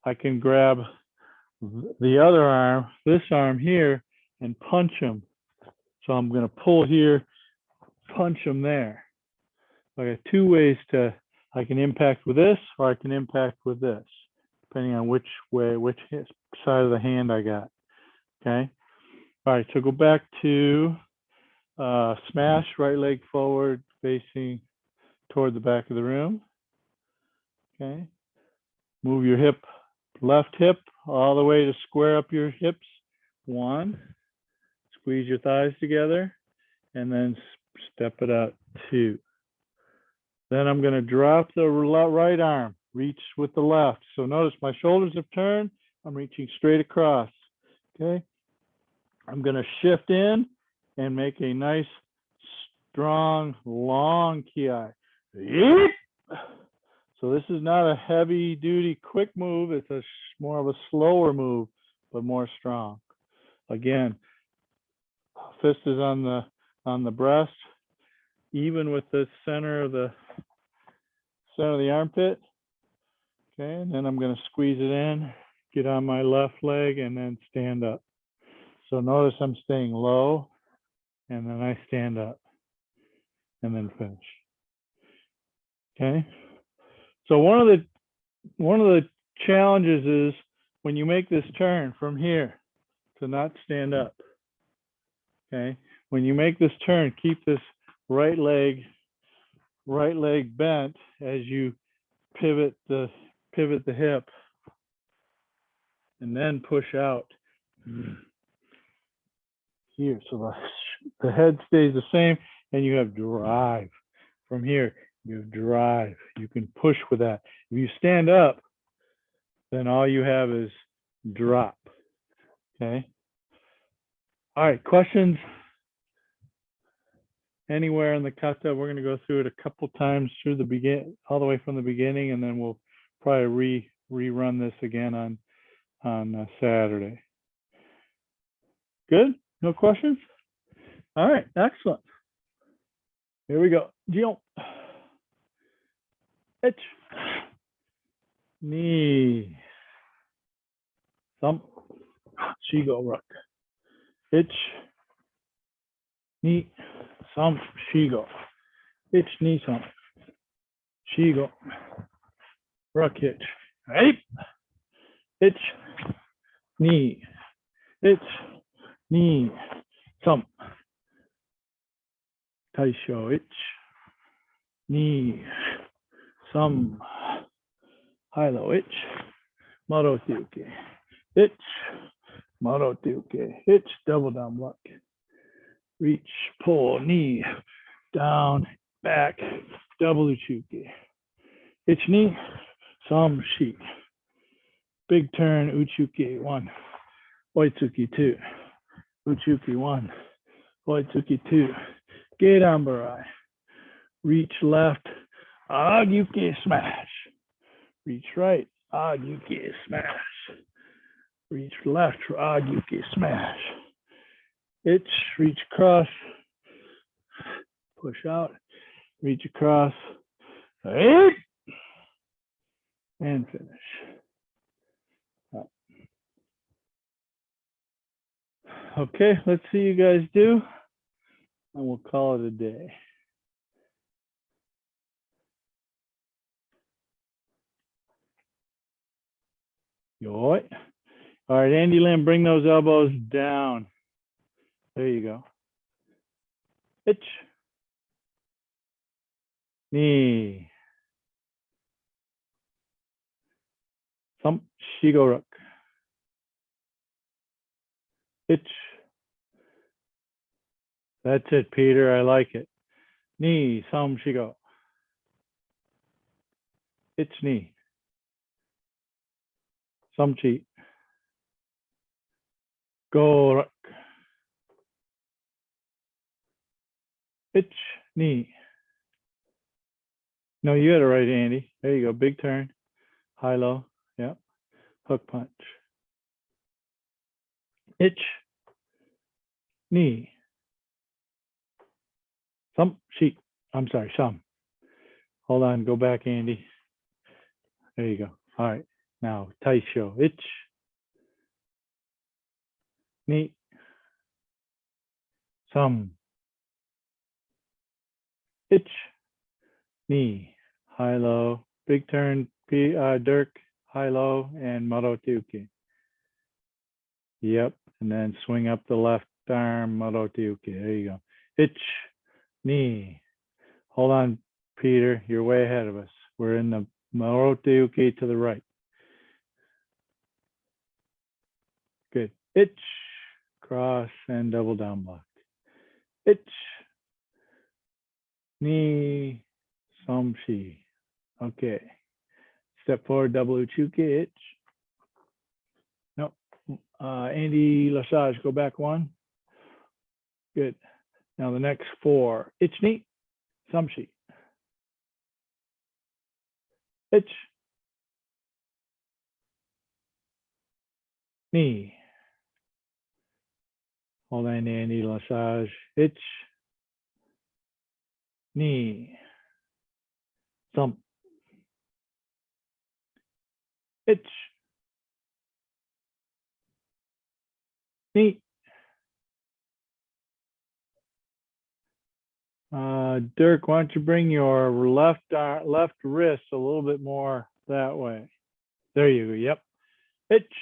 [SPEAKER 1] I can grab the other arm, this arm here, and punch him. So I'm going to pull here, punch him there. So I got two ways I can impact with this, or I can impact with this, depending on which side of the hand I got. Okay. All right. So go back to smash, right leg forward, facing toward the back of the room. Okay. Move your hip, left hip, all the way to square up your hips. 1. Squeeze your thighs together, and then step it out. 2. Then I'm going to drop the right arm, reach with the left. So notice my shoulders have turned. I'm reaching straight across. Okay. I'm going to shift in and make a nice, strong, long ki. So this is not a heavy duty quick move. It's more of a slower move, but more strong. Again, fist is on the breast, even with the center of the armpit. Okay, and then I'm going to squeeze it in, get on my left leg, and then stand up. So notice I'm staying low, and then I stand up, and then finish. Okay. So one of the challenges is when you make this turn from here to not stand up. Okay. When you make this turn, keep this right leg bent as you pivot the hip, and then push out here. So the head stays the same, and you have drive from here. You have drive. You can push with that. If you stand up, then all you have is drop. Okay. All right. Questions anywhere in the kata? We're going to go through it a couple times through all the way from the beginning, and then we'll probably rerun this again on Saturday. Good? No questions? All right. Excellent. Here we go. Jion. Ich. Knee. Thump. Shigo rook. Ich. Knee. Thump. Shigo. Ich. Knee. Thump. Shigo. Rook hitch. Right. Ich. Knee. Ich. Knee. Thump. Taisho. Ich. Knee. Some. Hilo. Ich. Marotuke. Ich. Marotuke. Ich. Double down block. Reach. Pull. Knee. Down. Back. Double uchuke. Ich knee. Some shi. Big turn. Uchuke. 1. Oitsuki. 2. Uchuki. 1. Oitsuki. 2. Gedanbarai. Reach left. Agyuke smash. Reach right. Agyuke smash. Reach left. Agyuke smash. Ich. Reach across. Push out. Reach across. And finish. Okay, let's see you guys do, and we'll call it a day. Yoy. All right, Andy Lynn, bring those elbows down. There you go. Ich. Knee. Thump. Shigo rook. Ich. That's it, Peter. I like it. Ni, sam, shigo. It's ni. Samchi. Gorak. It's ni. No, you had it right, Andy. There you go. Big turn. High, low. Yep. Hook punch. Itch. Knee. Some sheet. I'm sorry, some. Hold on. Go back, Andy. There you go. All right. Now, Taisho. Itch. Knee. Some. Itch. Knee. High, low. Big turn. Dirk. High, low. And Marotuki. Yep. And then swing up the left arm. Marotuki. There you go. Itch. Knee. Hold on, Peter. You're way ahead of us. We're in the Marotuki to the right. Good. Itch. Cross and double down block. Itch. Knee. Somshi. Okay. Step forward, double uchuki. Itch. No. Andy Lesage, go back one. Good. Now the next four. Itch knee. Samshi. Itch. Knee. Hold on, Andy Lesage. Itch. Knee. Thump. Itch. Knee. Dirk, why don't you bring your left wrist a little bit more that way? There you go. Yep. Itch.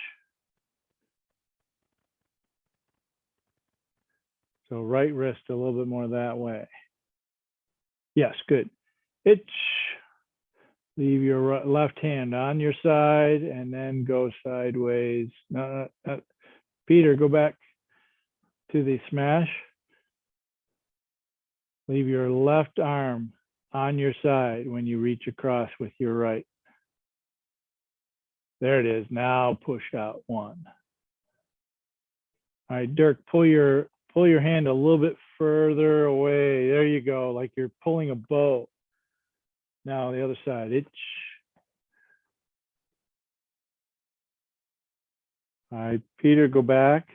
[SPEAKER 1] So right wrist a little bit more that way. Yes, good. Itch. Leave your left hand on your side and then go sideways. No, Peter, go back to the smash. Leave your left arm on your side when you reach across with your right. There it is. Now push out one. All right, Dirk, pull your hand a little bit further away. There you go, like you're pulling a bow. Now the other side. Itch. All right, Peter, go back.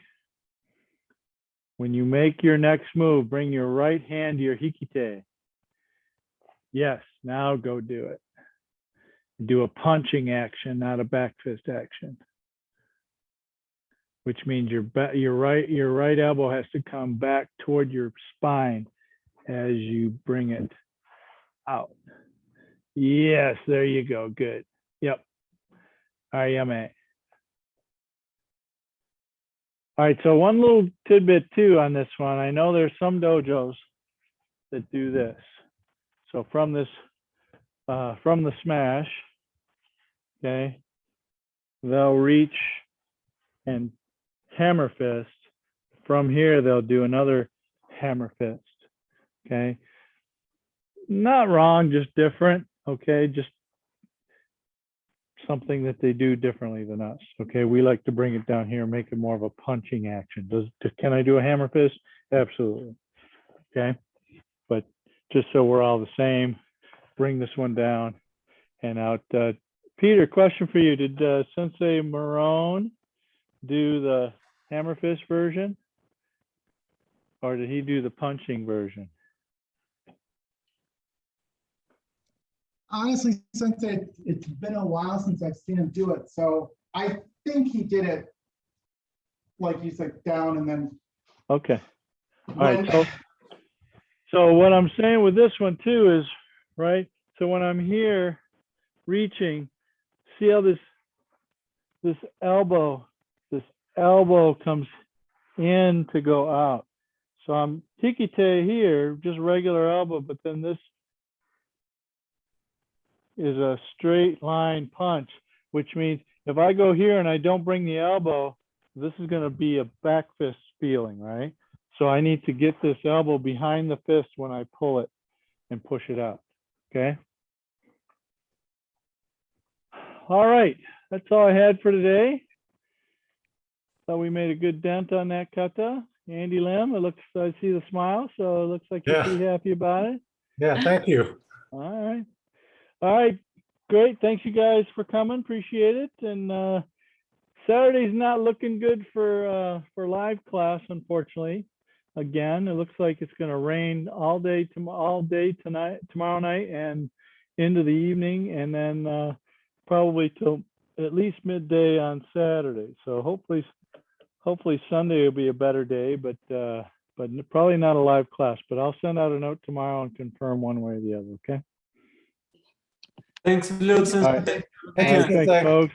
[SPEAKER 1] When you make your next move, bring your right hand to your hikite. Yes, now go do it. Do a punching action, not a back fist action. Which means your right elbow has to come back toward your spine as you bring it out. Yes, there you go. Good. Yep. Ayame. All right, so one little tidbit too on this one. I know there's some dojos that do this. So from the smash, okay, they'll reach and hammer fist. From here, they'll do another hammer fist, okay? Not wrong, just different, okay? Just something that they do differently than us, okay? We like to bring it down here, make it more of a punching action. Can I do a hammer fist? Absolutely, okay? But just so we're all the same, bring this one down and out. Peter, question for you. Did Sensei Marone do the hammer fist version? Or did he do the punching version?
[SPEAKER 3] Honestly, since it's been a while since I've seen him do it, so I think he did it like you said, down and then.
[SPEAKER 1] Okay. All right. So what I'm saying with this one too is, right? So when I'm here reaching, see how this elbow comes in to go out. So I'm hikite here, just regular elbow, but then this is a straight line punch, which means if I go here and I don't bring the elbow, this is going to be a back fist feeling, right? So I need to get this elbow behind the fist when I pull it and push it out, okay? All right, that's all I had for today. Thought we made a good dent on that kata. Andy Lim, I see the smile, so it looks like you're
[SPEAKER 5] Yeah.
[SPEAKER 1] pretty happy about it.
[SPEAKER 5] Yeah, thank you.
[SPEAKER 1] All right, great. Thanks you guys for coming, appreciate it. And Saturday's not looking good for live class, unfortunately. Again, it looks like it's gonna rain all day tomorrow night and into the evening, and then probably till at least midday on Saturday. So hopefully Sunday will be a better day, but probably not a live class. But I'll send out a note tomorrow and confirm one way or the other, okay?
[SPEAKER 4] Thanks, Lutz.
[SPEAKER 1] All right.
[SPEAKER 5] Thank
[SPEAKER 1] All
[SPEAKER 5] you.
[SPEAKER 1] right, thanks,
[SPEAKER 5] Sensei.
[SPEAKER 1] folks.